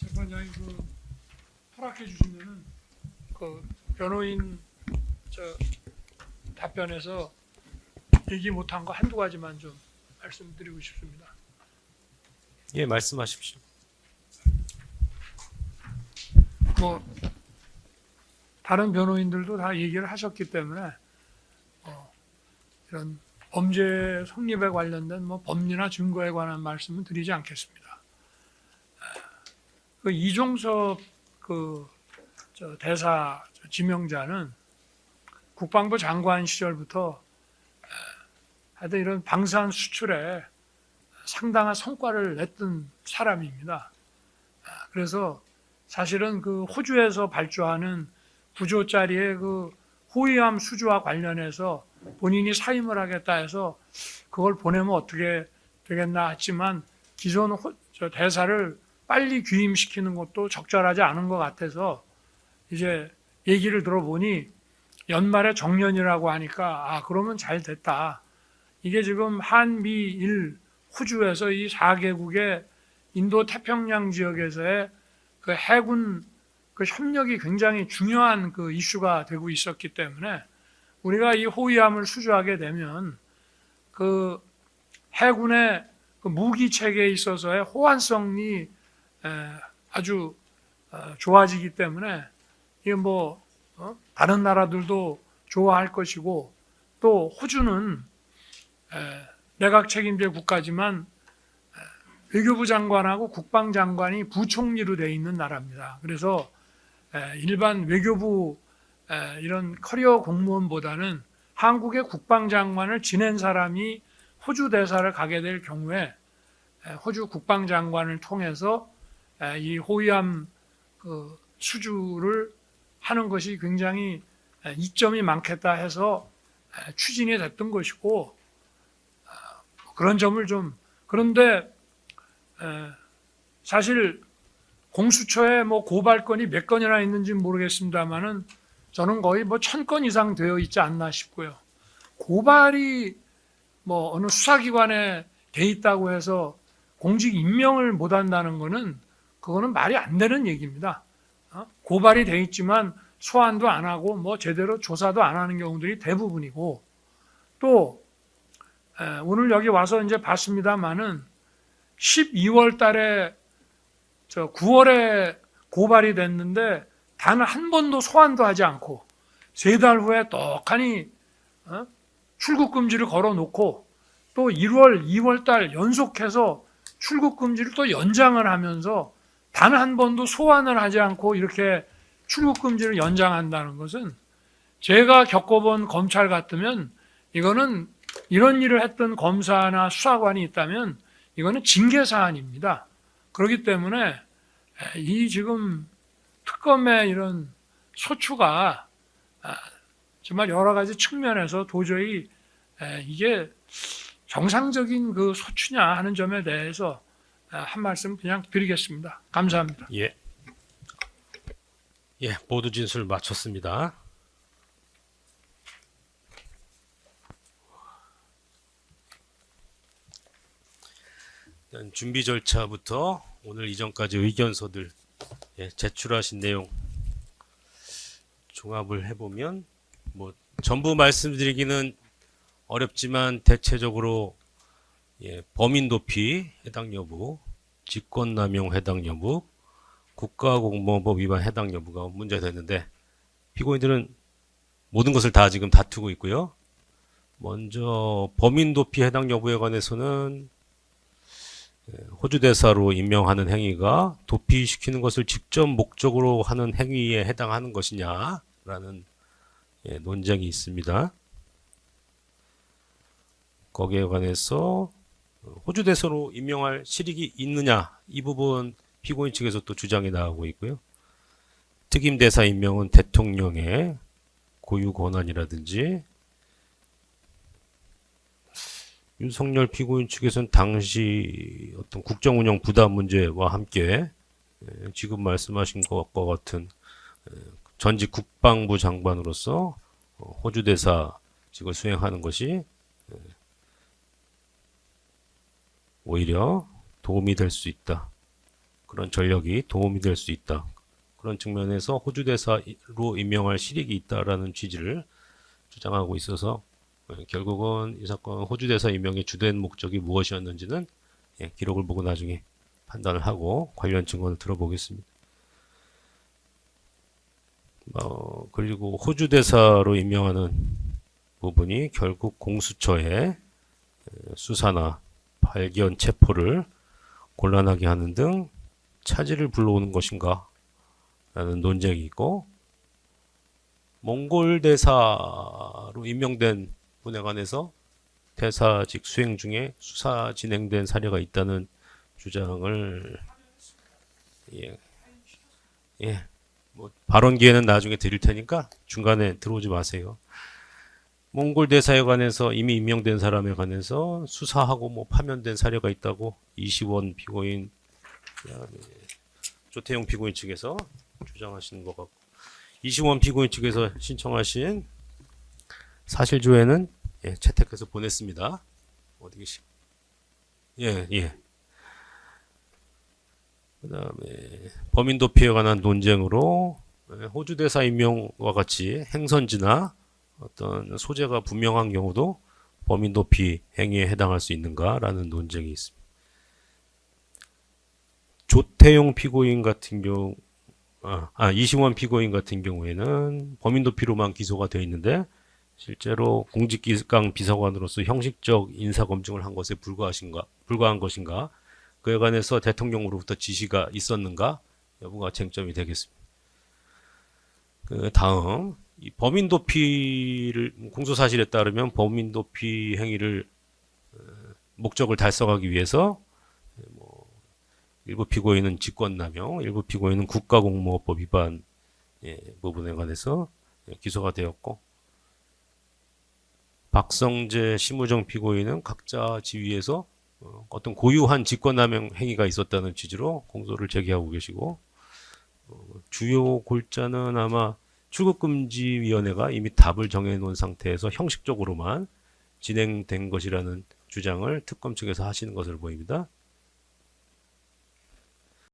재판장이 허락해 주시면은 변호인 답변에서 얘기 못한 거 한두 가지만 좀 말씀드리고 싶습니다. 예, 말씀하십시오. 뭐 다른 변호인들도 다 얘기를 하셨기 때문에 이런 범죄 성립에 관련된 법리나 증거에 관한 말씀은 드리지 않겠습니다. 이종섭 대사 지명자는 국방부 장관 시절부터 하여튼 이런 방산 수출에 상당한 성과를 냈던 사람입니다. 그래서 사실은 호주에서 발주하는 9조짜리의 호위함 수주와 관련해서 본인이 사임을 하겠다 해서 그걸 보내면 어떻게 되겠나 했지만 기존 대사를 빨리 귀임시키는 것도 적절하지 않은 것 같아서 이제 얘기를 들어보니 연말에 정년이라고 하니까 그러면 잘 됐다. 이게 지금 한미일 호주에서 이 4개국의 인도 태평양 지역에서의 해군 협력이 굉장히 중요한 이슈가 되고 있었기 때문에 우리가 이 호위함을 수주하게 되면 해군의 무기 체계에 있어서의 호환성이 아주 좋아지기 때문에 이게 다른 나라들도 좋아할 것이고 또 호주는 내각 책임제 국가지만 외교부 장관하고 국방장관이 부총리로 되어 있는 나라입니다. 그래서 일반 외교부 이런 커리어 공무원보다는 한국의 국방장관을 지낸 사람이 호주 대사를 가게 될 경우에 호주 국방장관을 통해서 이 호위함 수주를 하는 것이 굉장히 이점이 많겠다 해서 추진이 됐던 것이고 그런 점을 그런데 사실 공수처에 고발건이 몇 건이나 있는지는 모르겠습니다만은 저는 거의 1000건 이상 되어 있지 않나 싶고요. 고발이 어느 수사기관에 돼 있다고 해서 공직 임명을 못 한다는 거는 그거는 말이 안 되는 얘기입니다. 고발이 돼 있지만 소환도 안 하고 제대로 조사도 안 하는 경우들이 대부분이고 또 오늘 여기 와서 이제 봤습니다만은 12월 달에 9월에 고발이 됐는데 단 한 번도 소환도 하지 않고 3달 후에 떡하니 출국 금지를 걸어놓고 또 1월, 2월 달 연속해서 출국 금지를 또 연장을 하면서 단 한 번도 소환을 하지 않고 이렇게 출국 금지를 연장한다는 것은 제가 겪어본 검찰 같으면 이거는 이런 일을 했던 검사나 수사관이 있다면 이거는 징계 사안입니다. 그렇기 때문에 이 지금 특검의 이런 소추가 정말 여러 가지 측면에서 도저히 이게 정상적인 소추냐 하는 점에 대해서 한 말씀 그냥 드리겠습니다. 감사합니다. 예. 예, 모두 진술 마쳤습니다. 준비 절차부터 오늘 이전까지 의견서들 제출하신 내용 종합을 해보면 전부 말씀드리기는 어렵지만 대체적으로 범인 도피 해당 여부, 직권남용 해당 여부, 국가공무원법 위반 해당 여부가 문제됐는데 피고인들은 모든 것을 다 지금 다투고 있고요. 먼저 범인 도피 해당 여부에 관해서는 호주 대사로 임명하는 행위가 도피시키는 것을 직접 목적으로 하는 행위에 해당하는 것이냐라는 논쟁이 있습니다. 거기에 관해서 호주 대사로 임명할 실익이 있느냐 이 부분 피고인 측에서 또 주장이 나오고 있고요. 특임 대사 임명은 대통령의 고유 권한이라든지 윤석열 피고인 측에서는 당시 어떤 국정운영 부담 문제와 함께 지금 말씀하신 것과 같은 전직 국방부 장관으로서 호주 대사직을 수행하는 것이 오히려 도움이 될 수 있다. 그런 전력이 도움이 될 수 있다. 그런 측면에서 호주 대사로 임명할 실익이 있다라는 취지를 주장하고 있어서 결국은 이 사건 호주 대사 임명의 주된 목적이 무엇이었는지는 기록을 보고 나중에 판단을 하고 관련 증언을 들어보겠습니다. 그리고 호주 대사로 임명하는 부분이 결국 공수처의 수사나 발견, 체포를 곤란하게 하는 등 차질을 불러오는 것인가 라는 논쟁이 있고, 몽골 대사로 임명된 분에 관해서 대사직 수행 중에 수사 진행된 사례가 있다는 주장을 발언 기회는 나중에 드릴 테니까 중간에 들어오지 마세요. 몽골 대사에 관해서 이미 임명된 사람에 관해서 수사하고 파면된 사례가 있다고 이시원 피고인, 조태용 피고인 측에서 주장하시는 것 같고, 이시원 피고인 측에서 신청하신 사실조회는 채택해서 보냈습니다. 어디 계시? 그다음에 범인 도피에 관한 논쟁으로 호주 대사 임명과 같이 행선지나 어떤 소재가 분명한 경우도 범인 도피 행위에 해당할 수 있는가라는 논쟁이 있습니다. 조태용 피고인 같은 경우, 이시원 피고인 같은 경우에는 범인 도피로만 기소가 되어 있는데 실제로 공직기강 비서관으로서 형식적 인사 검증을 한 것에 불과한 것인가, 그에 관해서 대통령으로부터 지시가 있었는가 여부가 쟁점이 되겠습니다. 그 다음, 이 범인 도피를 공소 사실에 따르면 범인 도피 행위를 목적을 달성하기 위해서 일부 피고인은 직권남용, 일부 피고인은 국가공무원법 위반 부분에 관해서 기소가 되었고, 박성재, 심우정 피고인은 각자 지위에서 어떤 고유한 직권남용 행위가 있었다는 취지로 공소를 제기하고 계시고, 주요 골자는 아마 출국금지위원회가 이미 답을 정해놓은 상태에서 형식적으로만 진행된 것이라는 주장을 특검 측에서 하시는 것으로 보입니다.